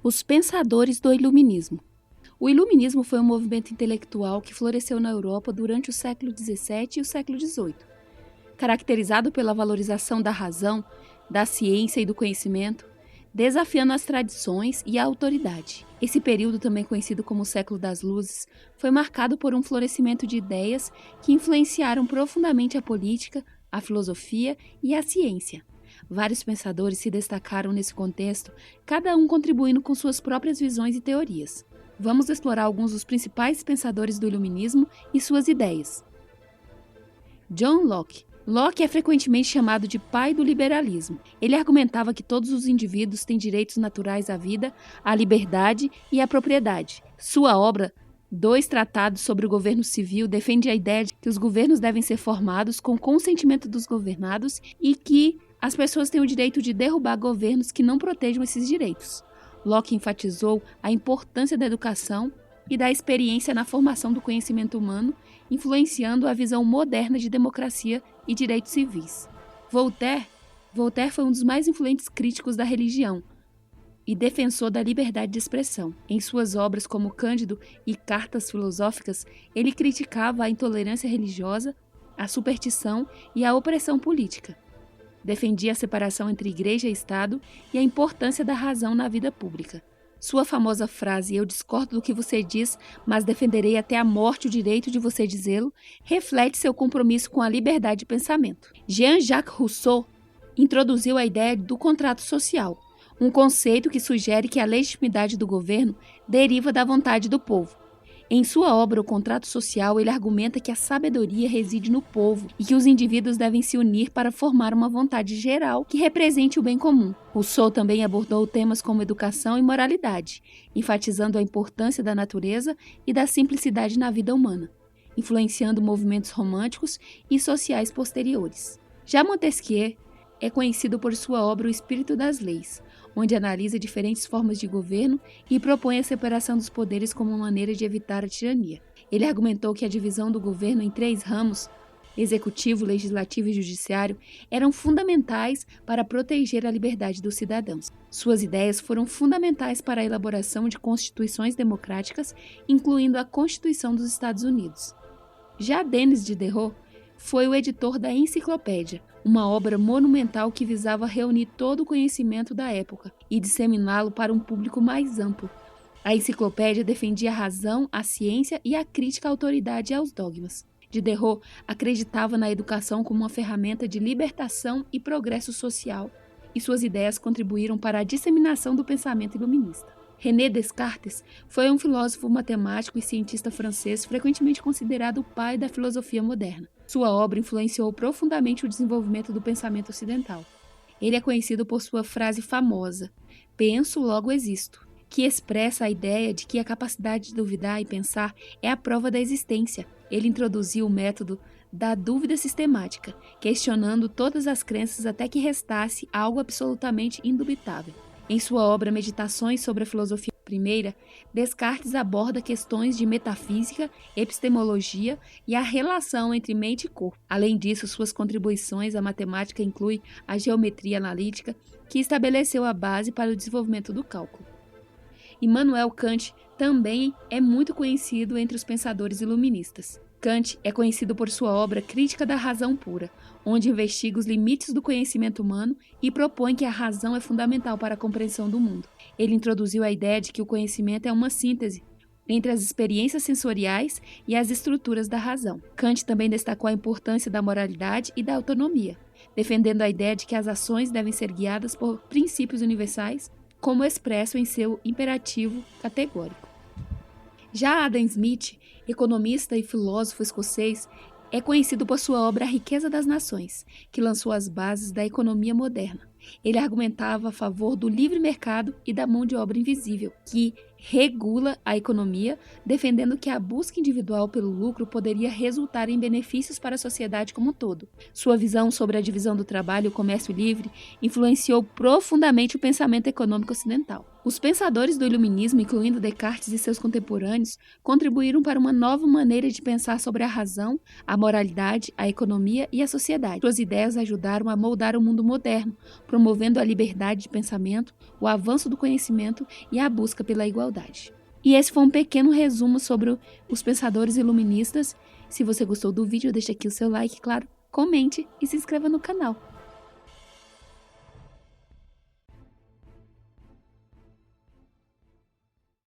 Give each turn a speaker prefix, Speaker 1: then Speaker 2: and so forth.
Speaker 1: Os pensadores do Iluminismo. O Iluminismo foi um movimento intelectual que floresceu na Europa durante o século XVII e o século XVIII. Caracterizado pela valorização da razão, da ciência e do conhecimento, desafiando as tradições e a autoridade. Esse período, também conhecido como o Século das Luzes, foi marcado por um florescimento de ideias que influenciaram profundamente a política, a filosofia e a ciência. Vários pensadores se destacaram nesse contexto, cada um contribuindo com suas próprias visões e teorias. Vamos explorar alguns dos principais pensadores do Iluminismo e suas ideias. John Locke. Locke é frequentemente chamado de pai do liberalismo. Ele argumentava que todos os indivíduos têm direitos naturais à vida, à liberdade e à propriedade. Sua obra, Dois Tratados sobre o Governo Civil, defende a ideia de que os governos devem ser formados com o consentimento dos governados e que as pessoas têm o direito de derrubar governos que não protejam esses direitos. Locke enfatizou a importância da educação e da experiência na formação do conhecimento humano, influenciando a visão moderna de democracia e direitos civis. Voltaire foi um dos mais influentes críticos da religião e defensor da liberdade de expressão. Em suas obras como Cândido e Cartas Filosóficas, ele criticava a intolerância religiosa, a superstição e a opressão política. Defendia a separação entre igreja e Estado e a importância da razão na vida pública. Sua famosa frase, "Eu discordo do que você diz, mas defenderei até a morte o direito de você dizê-lo", reflete seu compromisso com a liberdade de pensamento. Jean-Jacques Rousseau introduziu a ideia do contrato social, um conceito que sugere que a legitimidade do governo deriva da vontade do povo. Em sua obra, O Contrato Social, ele argumenta que a sabedoria reside no povo e que os indivíduos devem se unir para formar uma vontade geral que represente o bem comum. Rousseau também abordou temas como educação e moralidade, enfatizando a importância da natureza e da simplicidade na vida humana, influenciando movimentos românticos e sociais posteriores. Já Montesquieu é conhecido por sua obra O Espírito das Leis, onde analisa diferentes formas de governo e propõe a separação dos poderes como uma maneira de evitar a tirania. Ele argumentou que a divisão do governo em 3 ramos, executivo, legislativo e judiciário, eram fundamentais para proteger a liberdade dos cidadãos. Suas ideias foram fundamentais para a elaboração de constituições democráticas, incluindo a Constituição dos Estados Unidos. Já Denis Diderot foi o editor da Enciclopédia, uma obra monumental que visava reunir todo o conhecimento da época e disseminá-lo para um público mais amplo. A enciclopédia defendia a razão, a ciência e a crítica à autoridade e aos dogmas. Diderot acreditava na educação como uma ferramenta de libertação e progresso social, e suas ideias contribuíram para a disseminação do pensamento iluminista. René Descartes foi um filósofo, matemático e cientista francês frequentemente considerado o pai da filosofia moderna. Sua obra influenciou profundamente o desenvolvimento do pensamento ocidental. Ele é conhecido por sua frase famosa, "Penso, logo existo", que expressa a ideia de que a capacidade de duvidar e pensar é a prova da existência. Ele introduziu o método da dúvida sistemática, questionando todas as crenças até que restasse algo absolutamente indubitável. Em sua obra Meditações sobre a Filosofia Primeira, Descartes aborda questões de metafísica, epistemologia e a relação entre mente e corpo. Além disso, suas contribuições à matemática incluem a geometria analítica, que estabeleceu a base para o desenvolvimento do cálculo. Immanuel Kant também é muito conhecido entre os pensadores iluministas. Kant é conhecido por sua obra Crítica da Razão Pura, onde investiga os limites do conhecimento humano e propõe que a razão é fundamental para a compreensão do mundo. Ele introduziu a ideia de que o conhecimento é uma síntese entre as experiências sensoriais e as estruturas da razão. Kant também destacou a importância da moralidade e da autonomia, defendendo a ideia de que as ações devem ser guiadas por princípios universais, como expresso em seu imperativo categórico. Já Adam Smith, economista e filósofo escocês, é conhecido por sua obra A Riqueza das Nações, que lançou as bases da economia moderna. Ele argumentava a favor do livre mercado e da mão de obra invisível, que regula a economia, defendendo que a busca individual pelo lucro poderia resultar em benefícios para a sociedade como um todo. Sua visão sobre a divisão do trabalho e o comércio livre influenciou profundamente o pensamento econômico ocidental. Os pensadores do Iluminismo, incluindo Descartes e seus contemporâneos, contribuíram para uma nova maneira de pensar sobre a razão, a moralidade, a economia e a sociedade. Suas ideias ajudaram a moldar o mundo moderno, promovendo a liberdade de pensamento, o avanço do conhecimento e a busca pela igualdade. E esse foi um pequeno resumo sobre os pensadores iluministas. Se você gostou do vídeo, deixe aqui o seu like, claro, comente e se inscreva no canal.